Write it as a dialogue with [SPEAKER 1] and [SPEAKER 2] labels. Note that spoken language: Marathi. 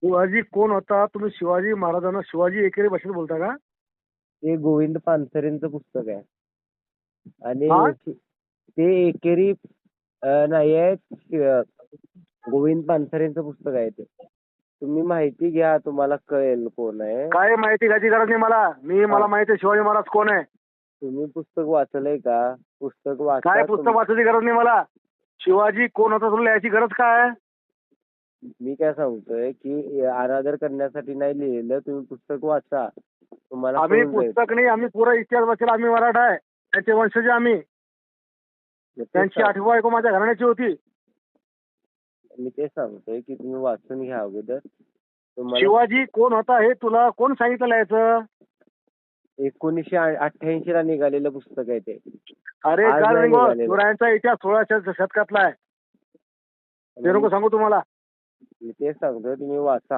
[SPEAKER 1] शिवाजी कोण होता? तुम्ही शिवाजी महाराजांना शिवाजी एकेरी भाषेत बोलता का?
[SPEAKER 2] ते गोविंद पानसरेंचं पुस्तक आहे.
[SPEAKER 1] हा?
[SPEAKER 2] आणि ते एकेरी नाही आहे. गोविंद पानसरेंचं पुस्तक आहे ते. तुम्ही माहिती घ्या, तुम्हाला कळेल कोण आहे.
[SPEAKER 1] काय माहिती घ्यायची गरज नाही मला. मला माहिती आहे शिवाजी महाराज कोण आहे.
[SPEAKER 2] तुम्ही पुस्तक वाचलंय का? पुस्तक
[SPEAKER 1] काय
[SPEAKER 2] वाचा
[SPEAKER 1] पुस्तक वाचायची गरज नाही मला. शिवाजी कोण होता तुला याची गरज काय?
[SPEAKER 2] मी काय सांगतोय की अनादर करण्यासाठी नाही लिहिलेलं. तुम्ही पुस्तक वाचा, तुम्हाला
[SPEAKER 1] आम्ही
[SPEAKER 2] कळून जाईल.
[SPEAKER 1] पुस्तक नाही, आम्ही पुरा इतिहास वाचला. आम्ही मराठा आहे, त्यांचे वंशज आम्ही. त्यांची आठवी बायको माझ्या घराण्याची होती.
[SPEAKER 2] मी ते सांगतोय की तुम्ही वाचून घ्या अगोदर. तुम्हाला
[SPEAKER 1] शिवाजी कोण होता हे तुला कोण सांगितलं याचं?
[SPEAKER 2] 1988 ला निघालेलं पुस्तक आहे ते.
[SPEAKER 1] अरे
[SPEAKER 2] आज
[SPEAKER 1] काय
[SPEAKER 2] नाही निघालेलं.
[SPEAKER 1] शिवरायांचा इतिहास 16व्या शतकातला आहे. ते नको सांगू तुम्हाला.
[SPEAKER 2] मी तेच सांगतोय, तुम्ही वाचा.